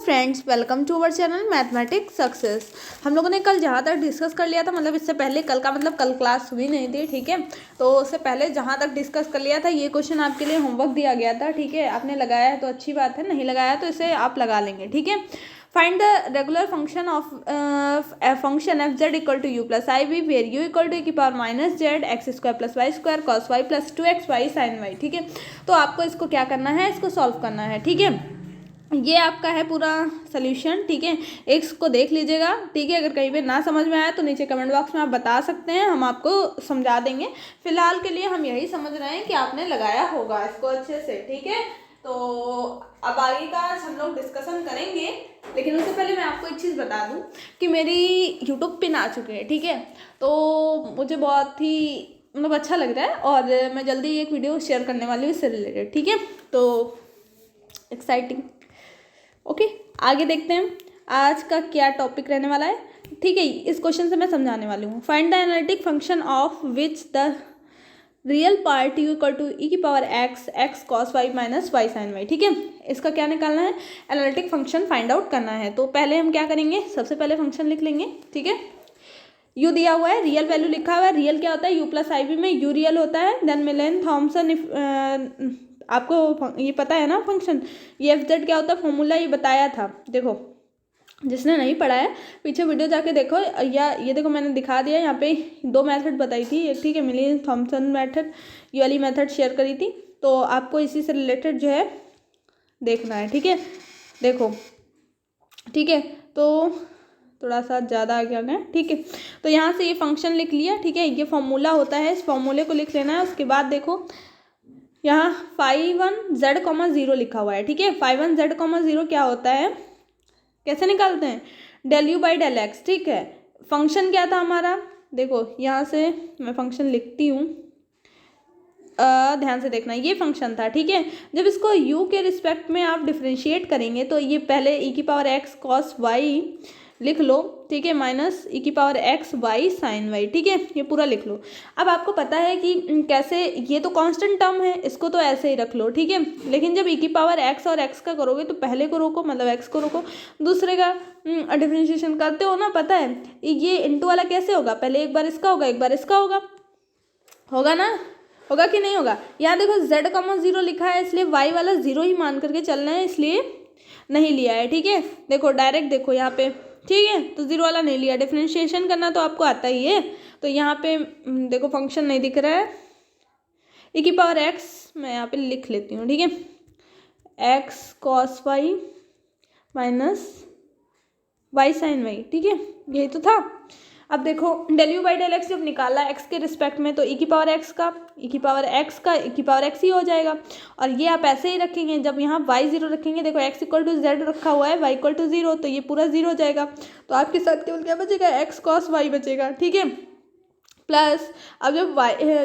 Friends, welcome to our channel mathematics success. हम लोगों ने कल जहाँ तक डिस्कस कर लिया था, मतलब इससे पहले कल का मतलब कल क्लास हुई नहीं थी, ठीक है। तो उससे पहले जहाँ तक डिस्कस कर लिया था, ये क्वेश्चन आपके लिए होमवर्क दिया गया था, ठीक है। आपने लगाया है तो अच्छी बात है, नहीं लगाया तो इसे आप लगा लेंगे, ठीक है। Find the regular function of function f z equal to u plus i v where u equal to minus z x square plus y square cos y plus 2xy sine y, ठीक है। तो आपको इसको क्या करना है, इसको solve करना है, ठीक है। ये आपका है पूरा सोल्यूशन, ठीक है। इसको देख लीजिएगा, ठीक है। अगर कहीं पे ना समझ में आया तो नीचे कमेंट बॉक्स में आप बता सकते हैं, हम आपको समझा देंगे। फिलहाल के लिए हम यही समझ रहे हैं कि आपने लगाया होगा इसको अच्छे से, ठीक है। तो अब आगे का हम लोग डिस्कशन करेंगे, लेकिन उससे पहले मैं आपको एक चीज़ बता दूं कि मेरी यूट्यूब पिन आ चुकी है, ठीक है। तो मुझे बहुत ही मतलब अच्छा लग रहा है और मैं जल्दी एक वीडियो शेयर करने वाली हूँ इससे रिलेटेड, ठीक है। तो एक्साइटिंग, ओके। आगे देखते हैं आज का क्या टॉपिक रहने वाला है, ठीक है। इस क्वेश्चन से मैं समझाने वाली हूँ। Find the analytic function of which the real part u equal to e की power x x cos y minus y sign y, ठीक है। इसका क्या निकालना है, एनालिटिक फंक्शन फाइंड आउट करना है। तो पहले हम क्या करेंगे, सबसे पहले फंक्शन लिख लेंगे, ठीक है। यू दिया हुआ है, रियल वैल्यू लिखा हुआ है। रियल क्या होता है, यू प्लस आई बी में यू रियल होता है। देन मिलेन थॉमसन आपको ये पता है ना फंक्शन, ये एफ जेड क्या होता है, फॉर्मूला ये बताया था। देखो, जिसने नहीं पढ़ा है पीछे वीडियो जाके देखो, या ये देखो मैंने दिखा दिया। यहाँ पे दो मेथड बताई थी, एक ठीक है मिलेन थॉमसन मेथड, ये वाली मेथड शेयर करी थी। तो आपको इसी से रिलेटेड जो है देखना है, ठीक है। देखो, ठीक है। तो थोड़ा सा ज़्यादा आ गया, ठीक है। तो यहाँ से ये फंक्शन लिख लिया, ठीक है। ये फॉर्मूला होता है, इस फॉर्मूले को लिख लेना है। उसके बाद देखो यहाँ 5 1 z, 0 लिखा हुआ है, ठीक है। 5 1 z, 0 क्या होता है, कैसे निकालते हैं, del u by del x, ठीक है। फंक्शन क्या था हमारा, देखो यहाँ से मैं फंक्शन लिखती हूँ, ध्यान से देखना। ये फंक्शन था, ठीक है। जब इसको u के रिस्पेक्ट में आप डिफ्रेंशिएट करेंगे तो ये पहले e की पावर x कॉस वाई लिख लो, ठीक है, माइनस e की power x y sign y, ठीक है। ये पूरा लिख लो। अब आपको पता है कि कैसे, ये तो कांस्टेंट टर्म है, इसको तो ऐसे ही रख लो, ठीक है। लेकिन जब e की पावर x और x का करोगे तो पहले को रोको, मतलब x को रोको, दूसरे का डिफ्रेंशिएशन करते हो ना, पता है ये इंटू वाला कैसे होगा, पहले एक बार इसका होगा एक बार इसका होगा, होगा ना, होगा कि नहीं होगा। यहाँ देखो z, 0 लिखा है, इसलिए y वाला 0 ही मान करके चलना है, इसलिए नहीं लिया है, ठीक है। देखो डायरेक्ट देखो यहाँ पे, ठीक है। तो 0 वाला नहीं लिया, डिफरेंशिएशन करना तो आपको आता ही है। तो यहाँ पे देखो फंक्शन नहीं दिख रहा है, e की पावर x मैं यहाँ पे लिख लेती हूँ, ठीक है, x cos y minus y sign y, ठीक है। यही तो था। अब देखो del u by del x जब निकाला एक्स के रिस्पेक्ट में, तो e की पावर x का e की पावर x ही हो जाएगा। और ये आप ऐसे ही रखेंगे, जब यहाँ y 0 रखेंगे, देखो x इक्वल टू जेड रखा हुआ है, y इक्वल टू 0, तो ये पूरा 0 हो जाएगा। तो आपके साथ केवल क्या बचेगा, x कॉस वाई बचेगा, ठीक है। प्लस अब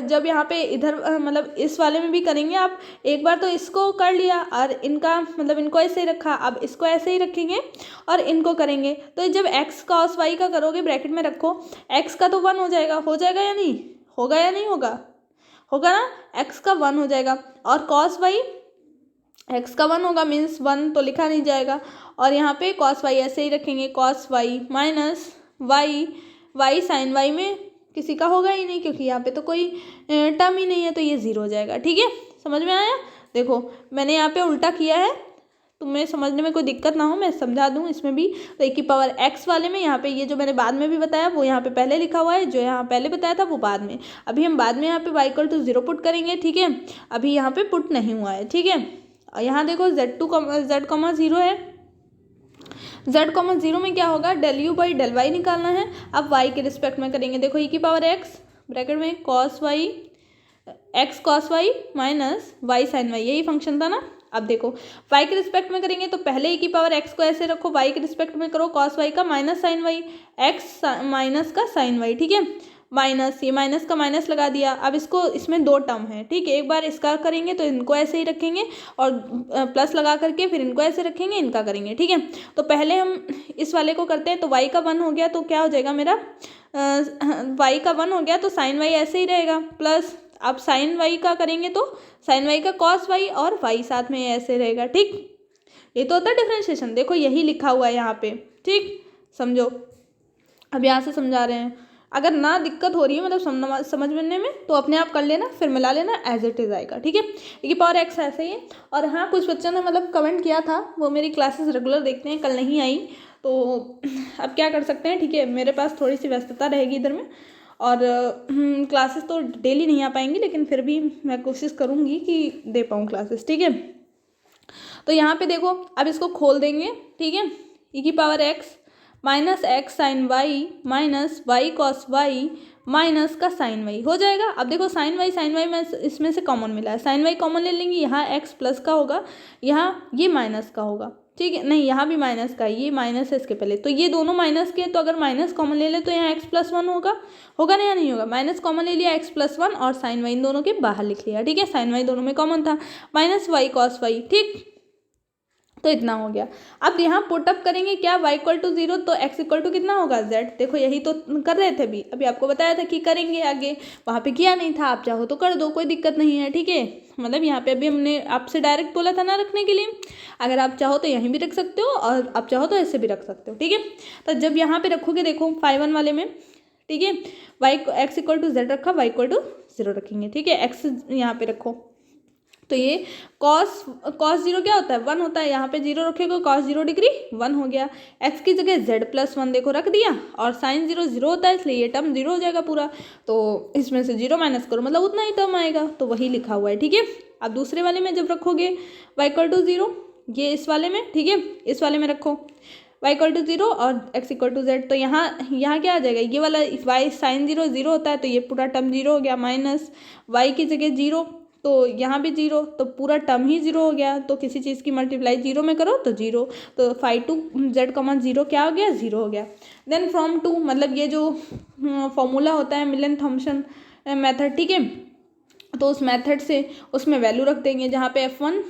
जब यहाँ पे इधर मतलब इस वाले में भी करेंगे आप, एक बार तो इसको कर लिया और इनका मतलब इनको ऐसे ही रखा, अब इसको ऐसे ही रखेंगे और इनको करेंगे। तो जब x कॉस वाई का करोगे, ब्रैकेट में रखो, x का तो 1 हो जाएगा, हो जाएगा या नहीं होगा, या नहीं होगा, होगा ना, x का 1 हो जाएगा। और कॉस वाई x का 1 होगा, मीन्स 1 तो लिखा नहीं जाएगा। और यहाँ पे कॉस वाई ऐसे ही रखेंगे, cos y minus y sign y में किसी का होगा ही नहीं, क्योंकि यहाँ पे तो कोई टर्म ही नहीं है, तो ये 0 हो जाएगा, ठीक है। समझ में आया। देखो मैंने यहाँ पे उल्टा किया है, तुम्हें समझने में कोई दिक्कत ना हो, मैं समझा दूँ इसमें भी। तो e की पावर x वाले में यहाँ पे ये जो मैंने बाद में भी बताया वो यहाँ पे पहले लिखा हुआ है, जो यहाँ पहले बताया था वो बाद में। अभी हम बाद में यहाँ पे y इक्वल टू 0 पुट करेंगे, ठीक है। अभी यहाँ पे पुट नहीं हुआ है, ठीक है। और यहाँ देखो z, 0 है, z, 0 में क्या होगा, del u by del y निकालना है। अब y के रिस्पेक्ट में करेंगे, देखो e की पावर x ब्रैकेट में cos y x cos y minus y sign y, यही फंक्शन था ना। अब देखो y के रिस्पेक्ट में करेंगे, तो पहले e की पावर x को ऐसे रखो, y के रिस्पेक्ट में करो कॉस वाई का minus sine y, x minus का साइन वाई, ठीक है। माइनस, ये माइनस का माइनस लगा दिया। अब इसको, इसमें दो टर्म है, ठीक है। एक बार इसका करेंगे तो इनको ऐसे ही रखेंगे और प्लस लगा करके फिर इनको ऐसे रखेंगे, इनका करेंगे, ठीक है। तो पहले हम इस वाले को करते हैं, तो y का 1 हो गया, तो क्या हो जाएगा मेरा, y का 1 हो गया तो साइन वाई ऐसे ही रहेगा, प्लस अब साइन वाई का करेंगे तो साइन वाई का कॉस वाई और y साथ में ऐसे रहेगा, ठीक। ये तो होता है डिफरेंशिएशन। देखो यही लिखा हुआ है यहाँ पे, ठीक, समझो। अब यहाँ से समझा रहे हैं, अगर ना दिक्कत हो रही है मतलब समझने में तो अपने आप कर लेना, फिर मिला लेना, एज इट इज़ आएगा, ठीक है। e की पावर x ऐसे ही है। और हाँ, कुछ बच्चों ने मतलब कमेंट किया था, वो मेरी क्लासेस रेगुलर देखते हैं, कल नहीं आई तो अब क्या कर सकते हैं, ठीक है। मेरे पास थोड़ी सी व्यस्तता रहेगी इधर में, और क्लासेस तो डेली नहीं आ पाएंगी, लेकिन फिर भी मैं कोशिश करूँगी कि दे पाऊँ क्लासेस, ठीक है। तो यहाँ पे देखो, अब इसको खोल देंगे, ठीक है। e की power x minus x sine y minus y cos y minus का साइन वाई हो जाएगा। अब देखो साइन वाई में इसमें से कॉमन मिला है, साइन वाई कॉमन ले लेंगे, यहाँ x प्लस का होगा, यहाँ ये माइनस का होगा, ठीक है। नहीं, यहाँ भी माइनस का, ये माइनस है इसके पहले, तो ये दोनों माइनस के, तो अगर माइनस कॉमन ले ले तो यहाँ x+1 होगा ना या नहीं होगा। माइनस कॉमन ले लिया, x+1 और साइन वाई इन दोनों के बाहर लिख लिया, ठीक है। साइन वाई दोनों में कॉमन था, माइनस वाई कॉस वाई, ठीक। तो इतना हो गया। अब यहाँ पुटअप करेंगे क्या, y=0 तो x= कितना होगा z। देखो यही तो कर रहे थे अभी, आपको बताया था कि करेंगे आगे, वहाँ पे किया नहीं था। आप चाहो तो कर दो, कोई दिक्कत नहीं है, ठीक है। मतलब यहाँ पे अभी हमने आपसे डायरेक्ट बोला था ना रखने के लिए, अगर आप चाहो तो यहीं भी रख सकते हो और आप चाहो तो ऐसे भी रख सकते हो, ठीक है। तो जब यहाँ पे रखोगे, देखो 5 वाले में, ठीक है, x=z रखा, y=0 रखेंगे, ठीक है। x यहाँ पे रखो, तो ये cos 0 क्या होता है, 1 होता है। यहाँ पे 0 रखेगा, cos 0 डिग्री 1 हो गया। x की जगह z+1 देखो रख दिया, और sin 0 0 होता है, इसलिए ये टर्म 0 हो जाएगा पूरा। तो इसमें से 0 माइनस करो, मतलब उतना ही टर्म आएगा, तो वही लिखा हुआ है, ठीक है। अब दूसरे वाले में जब रखोगे y=0, ये इस वाले में, ठीक है, इस वाले में रखो y=0 और x=z, तो यहाँ क्या आ जाएगा, ये वाला y sin 0 0 होता है, तो ये पूरा टर्म 0 हो गया, माइनस y की जगह 0, तो यहाँ भी 0, तो पूरा टर्म ही 0 हो गया। तो किसी चीज़ की मल्टीप्लाई 0 में करो तो 0, तो 5/z, 0 क्या हो गया, 0 हो गया। देन फ्रॉम 2, मतलब ये जो फॉर्मूला होता है मिलन थॉम्सन मेथड, ठीक है, तो उस मेथड से उसमें वैल्यू रख देंगे, जहाँ पे f1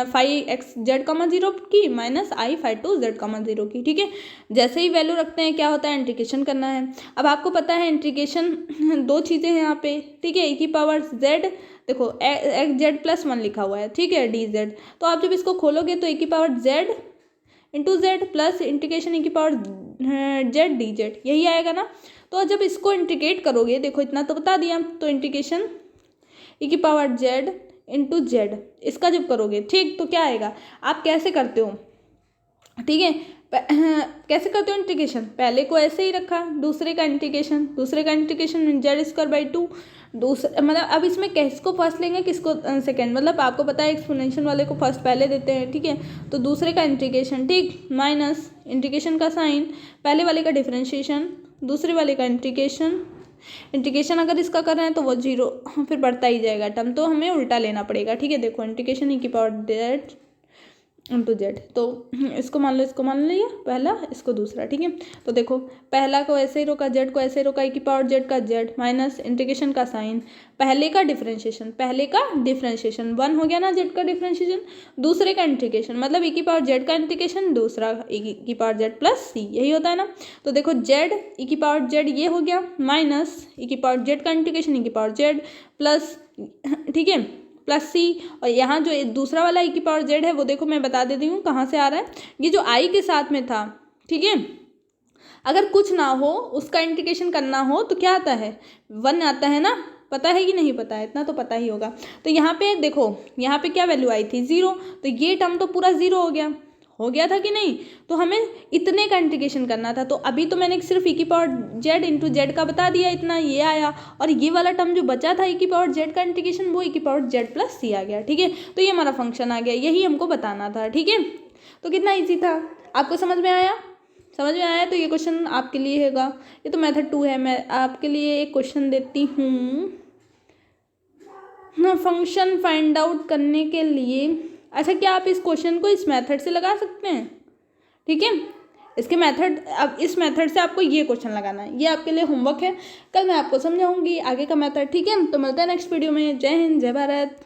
5x(z), 0 की माइनस i 5(z), 0 की, ठीक है। जैसे ही वैल्यू रखते हैं क्या होता है, इंटीग्रेशन करना है। अब आपको पता है इंटीग्रेशन दो चीज़ें हैं यहाँ पे, ठीक है। e की पावर z, देखो z+1 लिखा हुआ है, ठीक है, dz। तो आप जब इसको खोलोगे तो e की power z into z plus integration e की पावर z dz, यही आएगा ना। तो जब इसको इंटीग्रेट करोगे, देखो इतना तो बता दिया, तो इंटीग्रेशन e की पावर z इंटू z, इसका जब करोगे, ठीक, तो क्या आएगा। आप कैसे करते हो, ठीक है, कैसे करते हो इंटीग्रेशन, पहले को ऐसे ही रखा, दूसरे का इंटीग्रेशन z²/2, दूसरा मतलब अब इसमें किसको फर्स्ट लेंगे, किसको सेकंड, मतलब आपको पता है एक्सपोनेंशियल वाले को फर्स्ट पहले देते हैं, ठीक है। तो दूसरे का इंटीग्रेशन, ठीक, माइनस इंटीग्रेशन का साइन, पहले वाले का डिफरेंशिएशन, दूसरे वाले का इंटीग्रेशन अगर इसका कर रहे हैं तो वो 0 फिर बढ़ता ही जाएगा टर्म, तो हमें उल्टा लेना पड़ेगा, ठीक है। देखो इंटीग्रेशन e की पावर z इंटू z, तो इसको मान लिया पहला, इसको दूसरा, ठीक है। तो देखो पहला को ऐसे ही रोका, z को ऐसे ही रोका, e की पावर z का z माइनस इंटीग्रेशन का साइन, पहले का डिफरेंशिएशन 1 हो गया ना, z का डिफरेंशिएशन, दूसरे का इंटीग्रेशन मतलब e की पावर z का इंटीग्रेशन, दूसरा e की पावर z प्लस c, यही होता है ना। तो देखो z e की पावर z ये हो गया, माइनस e की पावर z का इंटीग्रेशन e की पावर z प्लस, ठीक है, प्लस सी, और यहाँ जो दूसरा वाला e की पावर z है वो देखो मैं बता देती हूँ कहाँ से आ रहा है, ये जो i के साथ में था, ठीक है। अगर कुछ ना हो उसका इंटीग्रेशन करना हो तो क्या आता है, 1 आता है ना, पता है कि नहीं पता है, इतना तो पता ही होगा। तो यहाँ पे देखो, यहाँ पे क्या वैल्यू आई थी 0, तो ये टर्म तो पूरा 0 हो गया था कि नहीं। तो हमें इतने का इंटीग्रेशन करना था, तो अभी तो मैंने सिर्फ e की पावर z इंटू जेड का बता दिया, इतना ये आया, और ये वाला टर्म जो बचा था e की पावर z का इंटीग्रेशन, वो e की पावर z प्लस c आ गया, ठीक है। तो ये हमारा फंक्शन आ गया, यही हमको बताना था, ठीक है। तो कितना ईजी था, आपको समझ में आया। तो ये क्वेश्चन आपके लिए होगा, ये तो मेथड 2 है। मैं आपके लिए एक क्वेश्चन देती हूँ ना, फंक्शन फाइंड आउट करने के लिए। अच्छा, क्या आप इस क्वेश्चन को इस मेथड से लगा सकते हैं, ठीक है। इसके मेथड, अब इस मेथड से आपको ये क्वेश्चन लगाना है, ये आपके लिए होमवर्क है, कल मैं आपको समझाऊंगी आगे का मेथड, ठीक है। तो मिलते हैं नेक्स्ट वीडियो में। जय हिंद, जय भारत।